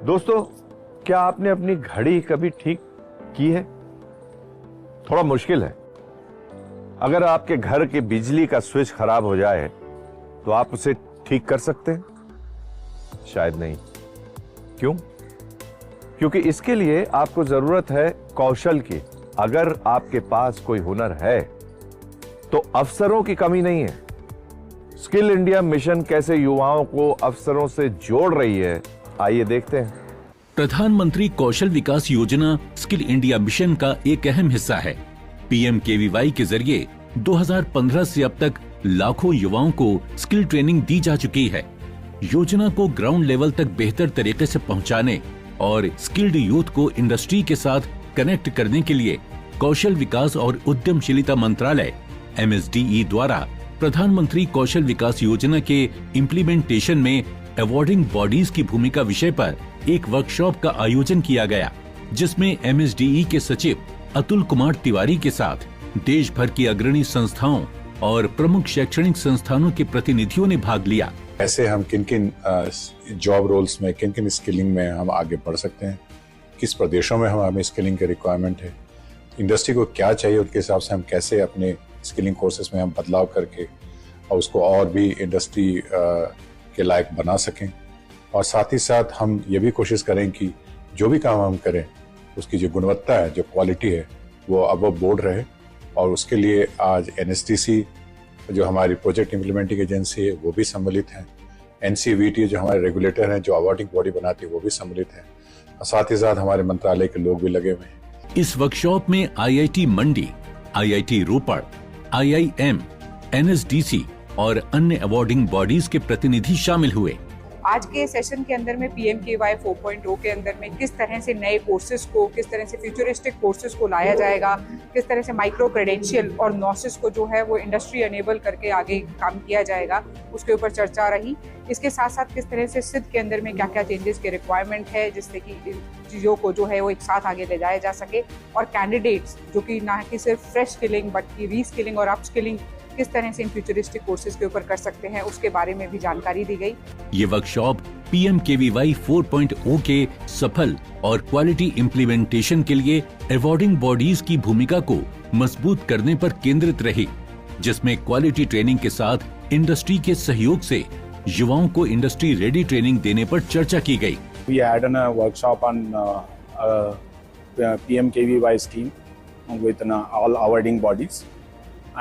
दोस्तों, क्या आपने अपनी घड़ी कभी ठीक की है? थोड़ा मुश्किल है। अगर आपके घर के बिजली का स्विच खराब हो जाए तो आप उसे ठीक कर सकते हैं? शायद नहीं। क्यों? क्योंकि इसके लिए आपको जरूरत है कौशल की। अगर आपके पास कोई हुनर है तो अवसरों की कमी नहीं है। स्किल इंडिया मिशन कैसे युवाओं को अवसरों से जोड़ रही है, आइए देखते हैं। प्रधानमंत्री कौशल विकास योजना स्किल इंडिया मिशन का एक अहम हिस्सा है। PMKVY के जरिए 2015 से अब तक लाखों युवाओं को स्किल ट्रेनिंग दी जा चुकी है। योजना को ग्राउंड लेवल तक बेहतर तरीके से पहुंचाने और स्किल्ड यूथ को इंडस्ट्री के साथ कनेक्ट करने के लिए कौशल विकास और उद्यमशीलता मंत्रालय MSDE द्वारा प्रधानमंत्री कौशल विकास योजना के इम्प्लीमेंटेशन में अवार्डिंग बॉडीज की भूमिका विषय पर एक वर्कशॉप का आयोजन किया गया, जिसमें MSDE के सचिव अतुल कुमार तिवारी के साथ देश भर की अग्रणी संस्थाओं और प्रमुख शैक्षणिक संस्थानों के प्रतिनिधियों ने भाग लिया। ऐसे हम किन किन जॉब रोल्स में, किन किन स्किलिंग में हम आगे बढ़ सकते हैं, किस प्रदेशों में हमें स्किलिंग की रिक्वायरमेंट है, इंडस्ट्री को क्या चाहिए, उनके हिसाब से हम कैसे अपने स्किलिंग कोर्सेज में हम बदलाव करके और उसको और भी इंडस्ट्री के लायक बना सकें। और साथ ही साथ हम ये भी कोशिश करें कि जो भी काम हम करें उसकी जो गुणवत्ता है, जो क्वालिटी है, वो अबव बोर्ड रहे। और उसके लिए आज NSTC जो हमारी प्रोजेक्ट इम्प्लीमेंटिंग एजेंसी है वो भी सम्मिलित है, NCVT जो हमारे रेगुलेटर हैं, जो अवार्डिंग बॉडी बनाती है, वो भी सम्मिलित है। और साथ ही साथ हमारे मंत्रालय के लोग भी लगे हुए हैं। इस वर्कशॉप में IIT मंडी, IIT रोपड़, IIM, NSDC और अन्य अवार्डिंग बॉडीज के प्रतिनिधि शामिल हुए। आज के सेशन के अंदर में PMKVY 4.0 के अंदर में किस तरह से नए कोर्सेज को, किस तरह से फ्यूचरिस्टिक कोर्सेज को लाया जाएगा, किस तरह से माइक्रो क्रेडेंशियल और नॉसिस को जो है वो इंडस्ट्री अनेबल करके आगे काम किया जाएगा, उसके ऊपर चर्चा रही। इसके साथ साथ किस तरह से सिद्ध के अंदर में क्या क्या चेंजेस की रिक्वायरमेंट है, जिससे कि चीज़ों को जो है वो एक साथ आगे ले जाया जा सके, और कैंडिडेट्स जो कि ना कि सिर्फ फ्रेश स्किलिंग बट की रीस्किलिंग और अपस्किलिंग किस तरह से इन फ्यूचरिस्टिक कोर्सेज के ऊपर कर सकते हैं, उसके बारे में भी जानकारी दी गई। ये वर्कशॉप PMKVY 4.0 के सफल और क्वालिटी इम्प्लीमेंटेशन के लिए अवार्डिंग बॉडीज की भूमिका को मजबूत करने पर केंद्रित रही, जिसमें क्वालिटी ट्रेनिंग के साथ इंडस्ट्री के सहयोग से युवाओं को इंडस्ट्री रेडी ट्रेनिंग देने पर चर्चा की गई। We had a workshop on PMKVY scheme with all awarding bodies.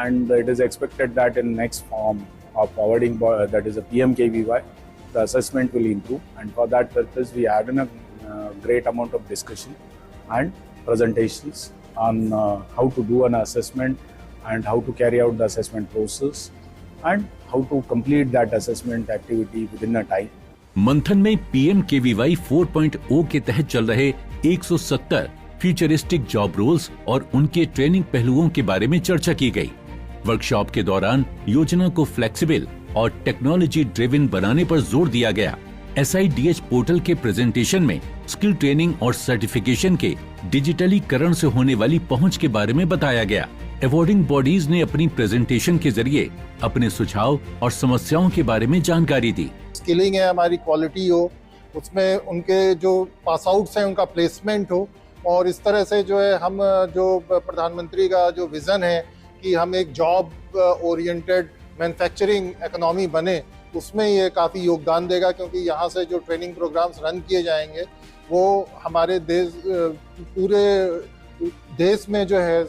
And it is expected that in next form of awarding, that is a PMKVY, the assessment will improve. And for that purpose, we had a great amount of discussion and presentations on how to do an assessment and how to carry out the assessment process and how to complete that assessment activity within a time. मंथन में PMKVY 4.0 के तहत चल रहे 170 futuristic job roles और उनके training पहलुओं के बारे में चर्चा की गई। वर्कशॉप के दौरान योजना को फ्लेक्सिबल और टेक्नोलॉजी ड्रिवन बनाने पर जोर दिया गया। SIDH पोर्टल के प्रेजेंटेशन में स्किल ट्रेनिंग और सर्टिफिकेशन के डिजिटलीकरण से होने वाली पहुंच के बारे में बताया गया। अवार्डिंग बॉडीज ने अपनी प्रेजेंटेशन के जरिए अपने सुझाव और समस्याओं के बारे में जानकारी दी। स्किलिंग है हमारी, क्वालिटी हो, उसमें उनके जो पास आउट्स हैं उनका प्लेसमेंट हो, और इस तरह से जो है हम जो प्रधानमंत्री का जो विजन है कि हम एक जॉब ओरिएंटेड मैन्युफैक्चरिंग इकोनॉमी बने, उसमें ये काफ़ी योगदान देगा। क्योंकि यहाँ से जो ट्रेनिंग प्रोग्राम्स रन किए जाएंगे वो हमारे पूरे देश में जो है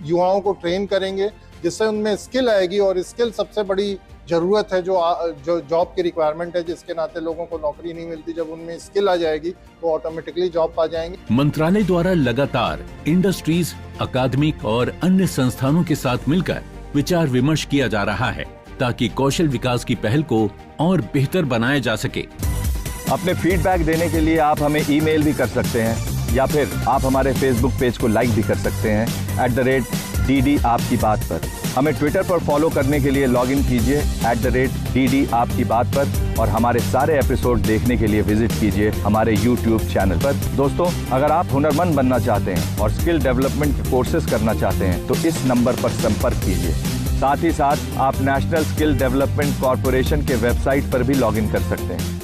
युवाओं को ट्रेन करेंगे, जिससे उनमें स्किल आएगी। और स्किल सबसे बड़ी ज़रूरत है जो जॉब की रिक्वायरमेंट है, जिसके नाते लोगों को नौकरी नहीं मिलती। जब उनमें स्किल आ जाएगी तो ऑटोमेटिकली जॉब पा जाएंगे। मंत्रालय द्वारा लगातार इंडस्ट्रीज, अकादमिक और अन्य संस्थानों के साथ मिलकर विचार विमर्श किया जा रहा है, ताकि कौशल विकास की पहल को और बेहतर बनाया जा सके। अपने फीडबैक देने के लिए आप हमें ईमेल भी कर सकते हैं, या फिर आप हमारे फेसबुक पेज को लाइक भी कर सकते हैं @DD आपकी बात पर। हमें ट्विटर पर फॉलो करने के लिए लॉगिन कीजिए @DD आपकी बात पर, और हमारे सारे एपिसोड देखने के लिए विजिट कीजिए हमारे YouTube चैनल पर। दोस्तों, अगर आप हुनरमंद बनना चाहते हैं और स्किल डेवलपमेंट कोर्सेज करना चाहते हैं तो इस नंबर पर संपर्क कीजिए। साथ ही साथ आप नेशनल स्किल डेवलपमेंट कॉर्पोरेशन के वेबसाइट पर भी लॉगिन कर सकते हैं।